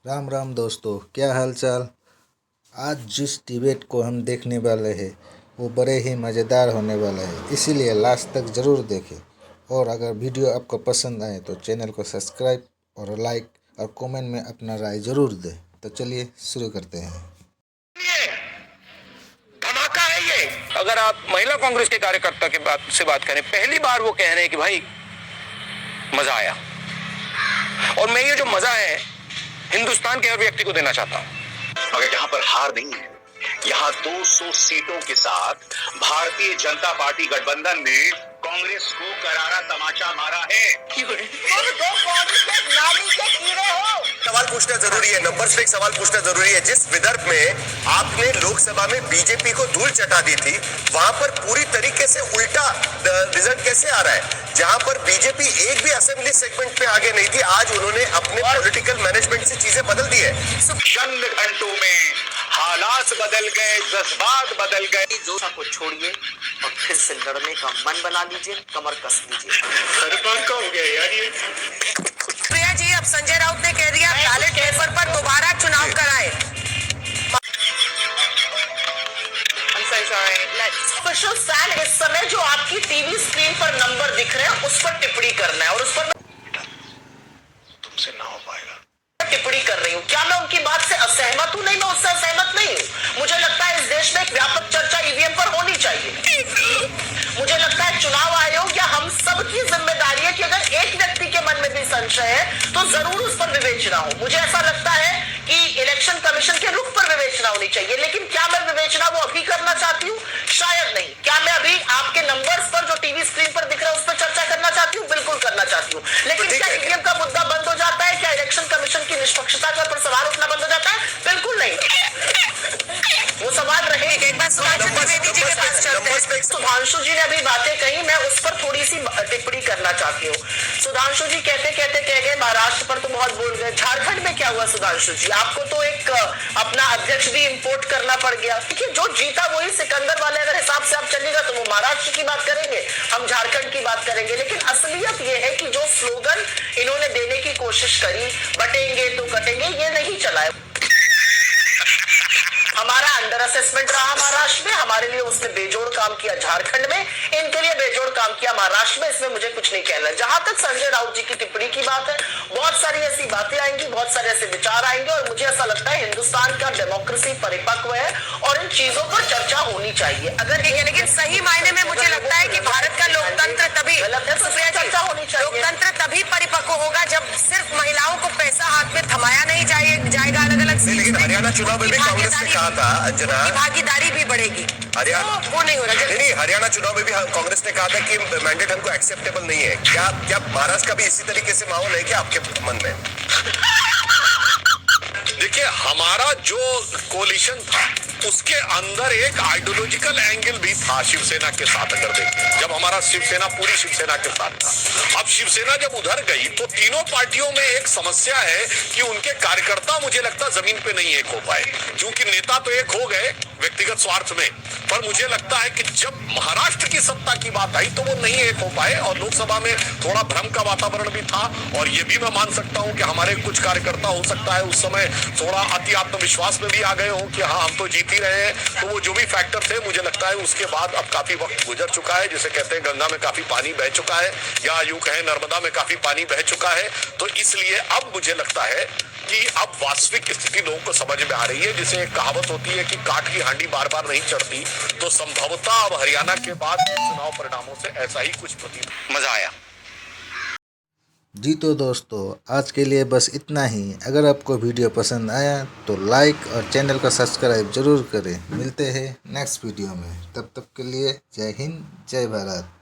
राम राम दोस्तों, क्या हाल चाल। आज जिस डिबेट को हम देखने वाले हैं वो बड़े ही मज़ेदार होने वाला है, इसीलिए लास्ट तक ज़रूर देखें। और अगर वीडियो आपको पसंद आए तो चैनल को सब्सक्राइब और लाइक और कमेंट में अपना राय ज़रूर दें। तो चलिए शुरू करते हैं। धमाका है ये। अगर आप महिला कांग्रेस के कार्यकर्ता के बात करें, पहली बार वो कह रहे हैं कि भाई मजा आया, और मैं ये जो मजा है हिंदुस्तान के हर व्यक्ति को देना चाहता हूं। मगर यहाँ पर हार नहीं है, यहाँ 200 सीटों के साथ भारतीय जनता पार्टी गठबंधन ने कांग्रेस को करारा तमाचा मारा है। सवाल पूछना जरूरी है, नंबर से एक सवाल पूछना जरूरी है। जिस विदर्भ में आपने लोकसभा में बीजेपी को धूल चटा दी थी, वहां पर पूरी तरीके से उल्टा रिजल्ट कैसे आ रहा है? जहां पर बीजेपी एक भी असेंबली सेगमेंट पे आगे नहीं थी, आज उन्होंने अपने पॉलिटिकल मैनेजमेंट से चीजें बदल दी है। चंद घंटों में हालात बदल गए, जज्बात बदल गए। जोशा को छोड़िए और फिर से लड़ने का मन बना लीजिए, कमर कस लीजिए। हर बार का हो गया यार ये। प्रिया जी, अब संजय राउत ने कह दिया बैलेट पेपर पर दोबारा चुनाव कराएं। स्पेशल सैल, इस समय जो आपकी टीवी स्क्रीन पर नंबर दिख रहे हैं उस पर टिप्पणी करना है, और उस पर तुमसे ना हो पाएगा। टिप्पणी कर रही हूँ। क्या मैं उनकी बात से असहमत हूँ? नहीं, मैं उससे असहमत नहीं हूँ। मुझे लगता है इस देश में एक व्यापक चर्चा ईवीएम पर होनी चाहिए। मुझे लगता है चुनाव आयोग या हम सबकी जिम्मेदारी है कि अगर एक व्यक्ति के मन में भी संशय है तो जरूर उस पर विवेचना हो। मुझे ऐसा लगता है कि इलेक्शन कमीशन के रुख पर विवेचना होनी चाहिए, लेकिन क्या मैं विवेचना वो अभी करना चाहती हूँ? शायद नहीं। क्या मैं अभी आपके नंबर्स पर जो टीवी स्क्रीन पर दिख रहा है उस पर चर्चा करना चाहती हूँ? बिल्कुल करना चाहती हूँ। लेकिन क्या ईवीएम का मुद्दा बंद हो जाता है? क्या इलेक्शन कमीशन की निष्पक्षता पर सवाल उठना बंद हो जाता है? बिल्कुल नहीं, वो सवाल रहे। एक बार सुधांशु त्रिवेदी जी के पास चलते हैं। सुधांशु जी ने अभी बातें कही, मैं उस पर थोड़ी सी टिप्पणी करना चाहती हूँ। सुधांशु जी कहते कहते कह गए महाराष्ट्र पर तो बहुत बोल गए, झारखंड में क्या हुआ सुधांशु जी? आपको तो एक अपना अध्यक्ष भी इंपोर्ट करना पड़ गया, क्योंकि जो जीता वही सिकंदर वाले अगर हिसाब से आप चलेगा तो वो महाराष्ट्र की बात करेंगे, हम झारखंड की बात करेंगे। लेकिन असलियत ये है कि जो स्लोगन इन्होंने देने की कोशिश करी, बटेंगे तो कटेंगे, ये नहीं चला है। हमारा अंडर असेसमेंट रहा महाराष्ट्र में, हमारे लिए उसने बेजोड़ काम किया झारखंड में, इनके लिए बेजोड़ काम किया महाराष्ट्र में। इसमें मुझे कुछ नहीं कहना। जहां तक संजय राउत जी की टिप्पणी की बात है, बहुत सारी ऐसी बातें आएंगी, बहुत सारे ऐसे विचार आएंगे, और मुझे ऐसा लगता है हिंदुस्तान का डेमोक्रेसी परिपक्व है और इन चीजों पर चर्चा होनी चाहिए। अगर ठीक है, लेकिन सही मायने में मुझे लगता है कि भारत का लोकतंत्र तभी चर्चा होनी चाहिए। लोकतंत्र तभी परिपक्व होगा जब सिर्फ महिलाओं को पैसा हाथ में थमाया नहीं जाएगा अलग अलग। लेकिन हरियाणा चुनाव में भी कांग्रेस ने कहा था, अंजना, भागीदारी भी बढ़ेगी। हरियाणा तो वो नहीं हो रहा। नहीं, हरियाणा चुनाव में भी कांग्रेस ने कहा था कि मैंडेट हमको एक्सेप्टेबल नहीं है। क्या महाराष्ट्र का भी इसी तरीके से माहौल है क्या आपके मन में? देखिए, हमारा जो कोलिशन था उसके अंदर एक आइडियोलॉजिकल एंगल भी था शिवसेना के साथ। अगर देखें, जब हमारा शिवसेना पूरी शिवसेना के साथ था, अब शिवसेना जब उधर गई तो तीनों पार्टियों में एक समस्या है कि उनके कार्यकर्ता मुझे लगता जमीन पे नहीं एक हो पाए, क्योंकि नेता तो एक हो गए व्यक्तिगत स्वार्थ में, पर मुझे लगता है कि जब महाराष्ट्र की सत्ता की बात आई तो वो नहीं एक हो पाए, और लोकसभा में थोड़ा भ्रम का वातावरण भी था। और ये भी मैं मान सकता हूं कि हमारे कुछ कार्यकर्ता हो सकता है उस समय थोड़ा अति आत्मविश्वास में भी आ गए हो कि हाँ हम तो जीत ही रहे हैं। तो वो जो भी फैक्टर थे, मुझे लगता है उसके बाद अब काफी वक्त गुजर चुका है। जिसे कहते हैं गंगा में काफी पानी बह चुका है, या यूं कहें नर्मदा में काफी पानी बह चुका है। तो इसलिए अब मुझे लगता है कि अब वास्तविक स्थिति लोगों को समझ में आ रही है। जिसे एक कहावत होती है कि काठ की हांडी बार बार नहीं चढ़ती, तो संभवतः अब हरियाणा के बाद चुनाव परिणामों से ऐसा ही कुछ प्रतीत। मजा आया जी। तो दोस्तों, आज के लिए बस इतना ही। अगर आपको वीडियो पसंद आया तो लाइक और चैनल को सब्सक्राइब जरूर करें। मिलते हैं नेक्स्ट वीडियो में, तब तक के लिए जय हिंद, जय भारत।